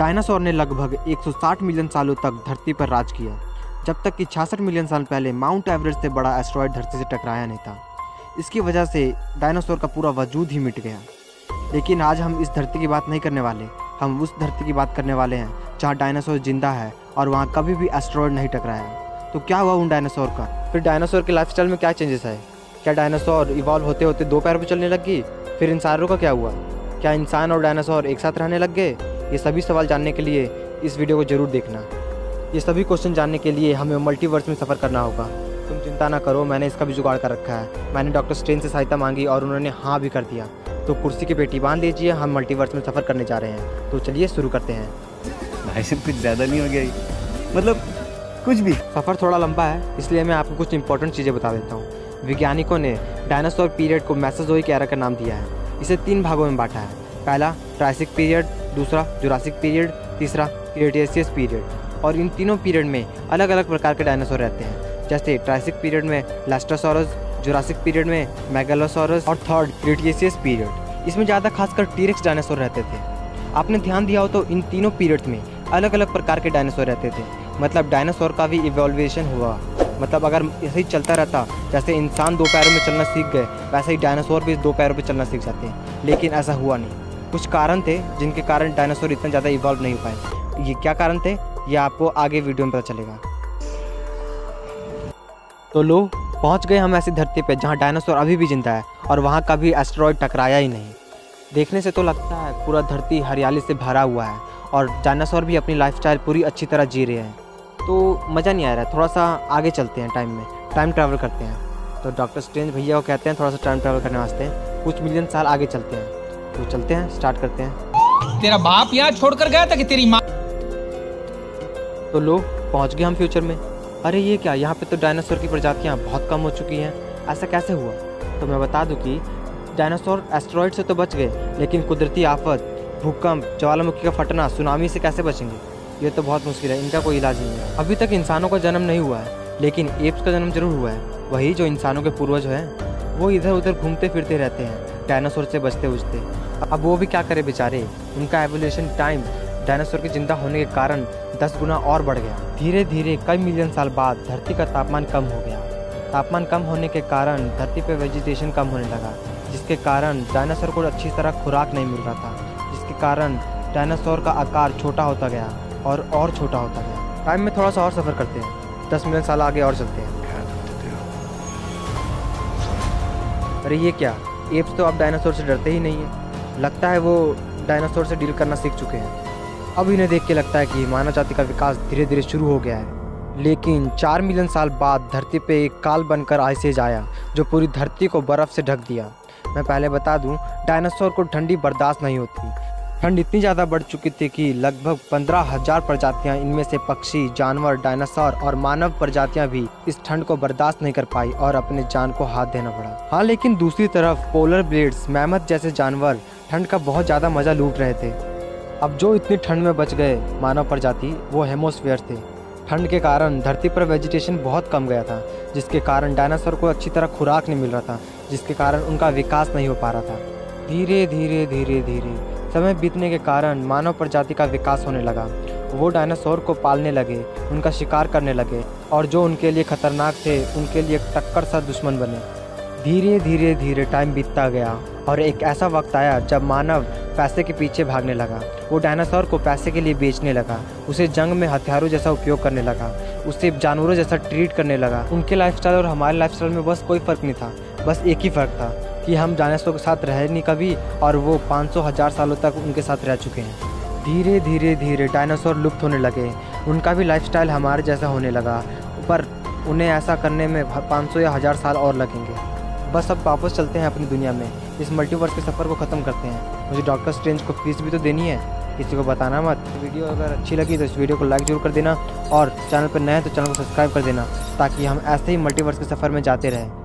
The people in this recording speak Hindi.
डायनासोर ने लगभग 160 मिलियन सालों तक धरती पर राज किया, जब तक कि 66 मिलियन साल पहले माउंट एवरेस्ट से बड़ा एस्टेरॉयड धरती से टकराया नहीं था। इसकी वजह से डायनासोर का पूरा वजूद ही मिट गया। लेकिन आज हम इस धरती की बात नहीं करने वाले, हम उस धरती की बात करने वाले हैं जहाँ डायनासोर जिंदा है और वहाँ कभी भी एस्टेरॉयड नहीं टकराया। तो क्या हुआ उन डायनासोर का? फिर डायनासोर के लाइफस्टाइल में क्या चेंजेस आए? क्या डायनासोर इवॉल्व होते होते 2 पैरों पर चलने लग गई? फिर इंसानों का क्या हुआ? क्या इंसान और डायनासोर एक साथ रहने लग गए? ये सभी सवाल जानने के लिए इस वीडियो को जरूर देखना। ये सभी क्वेश्चन जानने के लिए हमें मल्टीवर्स में सफ़र करना होगा। तुम चिंता ना करो, मैंने इसका भी जुगाड़ कर रखा है। मैंने डॉक्टर स्ट्रेंज से सहायता मांगी और उन्होंने हाँ भी कर दिया। तो कुर्सी की पेटी बांध लीजिए, हम मल्टीवर्स में सफ़र करने जा रहे हैं। तो चलिए शुरू करते हैं। भाई साहब कुछ ज़्यादा नहीं हो गया ये? मतलब कुछ भी। सफ़र थोड़ा लंबा है, इसलिए मैं आपको कुछ इंपॉर्टेंट चीज़ें बता देता हूँ। वैज्ञानिकों ने डायनासोर पीरियड को मेसोजोइक एरा का नाम दिया है। इसे 3 भागों में बांटा है। पहला ट्रायसिक पीरियड, दूसरा जुरासिक पीरियड, तीसरा क्रेटेशियस पीरियड। और इन तीनों पीरियड में अलग अलग प्रकार के डायनासोर रहते हैं। जैसे ट्रायसिक पीरियड में लास्टोसॉरस, जुरासिक पीरियड में मेगालोसॉरस और थर्ड क्रेटेशियस पीरियड, इसमें ज़्यादा खासकर टीरेक्स डायनासोर रहते थे। आपने ध्यान दिया हो तो इन तीनों पीरियड्स में अलग अलग प्रकार के डायनासोर रहते थे। मतलब डायनासोर का भी इवोल्यूशन हुआ। मतलब अगर ऐसे ही चलता रहता, जैसे इंसान 2 पैरों में चलना सीख गए, वैसे ही डायनासोर भी 2 पैरों पर चलना सीख जाते हैं। लेकिन ऐसा हुआ नहीं। कुछ कारण थे जिनके कारण डायनासोर इतना ज़्यादा इवॉल्व नहीं हो पाए। ये क्या कारण थे, ये आपको आगे वीडियो में पता चलेगा। तो लो, पहुंच गए हम ऐसी धरती पे जहां डायनासोर अभी भी जिंदा है और वहां कभी एस्टेरॉयड टकराया ही नहीं। देखने से तो लगता है पूरा धरती हरियाली से भरा हुआ है और डायनासोर भी अपनी लाइफस्टाइल पूरी अच्छी तरह जी रहे हैं। तो मज़ा नहीं आ रहा है। थोड़ा सा आगे चलते हैं, टाइम ट्रैवल करते हैं। तो डॉक्टर स्ट्रेंज भैया को कहते हैं थोड़ा सा टाइम ट्रैवल करने वास्ते कुछ मिलियन साल आगे चलते हैं। तो चलते हैं, स्टार्ट करते हैं। तेरा बाप यहाँ छोड़कर गया था कि तेरी माँ? तो लो, पहुंच गए हम फ्यूचर में। अरे ये क्या, यहाँ पे तो डायनासोर की प्रजातियाँ बहुत कम हो चुकी हैं। ऐसा कैसे हुआ? तो मैं बता दूं कि डायनासोर एस्टेरॉयड से तो बच गए, लेकिन कुदरती आफत, भूकंप, ज्वालामुखी का फटना, सुनामी से कैसे बचेंगे? ये तो बहुत मुश्किल है, इनका कोई इलाज नहीं है। अभी तक इंसानों का जन्म नहीं हुआ है, लेकिन एप्स का जन्म जरूर हुआ है। वही जो इंसानों के पूर्वज हैं, वो इधर उधर घूमते फिरते रहते हैं डायनासोर से बचते उजते। अब वो भी क्या करे बेचारे, उनका एवोल्यूशन टाइम डायनासोर के जिंदा होने के कारण 10 गुना और बढ़ गया। धीरे धीरे कई मिलियन साल बाद धरती का तापमान कम हो गया। तापमान कम होने के कारण धरती पे वेजिटेशन कम होने लगा, जिसके कारण डायनासोर को अच्छी तरह खुराक नहीं मिल रहा था, जिसके कारण डायनासोर का आकार छोटा होता गया और छोटा होता गया। टाइम में थोड़ा सा और सफ़र करते हैं, 10 मिलियन साल आगे और चलते हैं। अरे ये क्या, एप्स तो अब डायनासोर से डरते ही नहीं है। लगता है वो डायनासोर से डील करना सीख चुके हैं। अब इन्हें देख के लगता है कि मानव जाति का विकास धीरे धीरे शुरू हो गया है। लेकिन 4 मिलियन साल बाद धरती पे एक काल बनकर आइस एज आया, जो पूरी धरती को बर्फ़ से ढक दिया। मैं पहले बता दूं, डायनासोर को ठंडी बर्दाश्त नहीं होती। ठंड इतनी ज़्यादा बढ़ चुकी थी कि लगभग 15,000 प्रजातियां, इनमें से पक्षी, जानवर, डायनासोर और मानव प्रजातियां भी इस ठंड को बर्दाश्त नहीं कर पाई और अपने जान को हाथ देना पड़ा। हाँ, लेकिन दूसरी तरफ पोलर बेयर्स, मैमथ जैसे जानवर ठंड का बहुत ज़्यादा मज़ा लूट रहे थे। अब जो इतनी ठंड में बच गए मानव प्रजाति, वो हेमोस्फीयर थे। ठंड के कारण धरती पर वेजिटेशन बहुत कम गया था, जिसके कारण डायनासोर को अच्छी तरह खुराक नहीं मिल रहा था, जिसके कारण उनका विकास नहीं हो पा रहा था। धीरे धीरे समय बीतने के कारण मानव प्रजाति का विकास होने लगा। वो डायनासोर को पालने लगे, उनका शिकार करने लगे और जो उनके लिए खतरनाक थे, उनके लिए टक्कर सा दुश्मन बने। धीरे धीरे टाइम बीतता गया और एक ऐसा वक्त आया जब मानव पैसे के पीछे भागने लगा। वो डायनासोर को पैसे के लिए बेचने लगा, उसे जंग में हथियारों जैसा उपयोग करने लगा, उसे जानवरों जैसा ट्रीट करने लगा। उनके लाइफस्टाइल और हमारे लाइफस्टाइल में बस कोई फ़र्क नहीं था। बस एक ही फ़र्क था कि हम डायनासोर के साथ रहे नहीं कभी और वो 500,000 सालों तक उनके साथ रह चुके हैं। धीरे डायनासोर लुप्त होने लगे। उनका भी लाइफस्टाइल हमारे जैसा होने लगा, पर उन्हें ऐसा करने में 500 या 1000 साल और लगेंगे। बस अब वापस चलते हैं अपनी दुनिया में, इस मल्टीवर्स के सफ़र को ख़त्म करते हैं। मुझे डॉक्टर स्ट्रेंज को फीस भी तो देनी है, किसी को बताना मत। वीडियो अगर अच्छी लगी तो इस वीडियो को लाइक जरूर कर देना और चैनल पर नए हैं तो चैनल को सब्सक्राइब कर देना, ताकि हम ऐसे ही मल्टीवर्स के सफ़र में जाते रहें।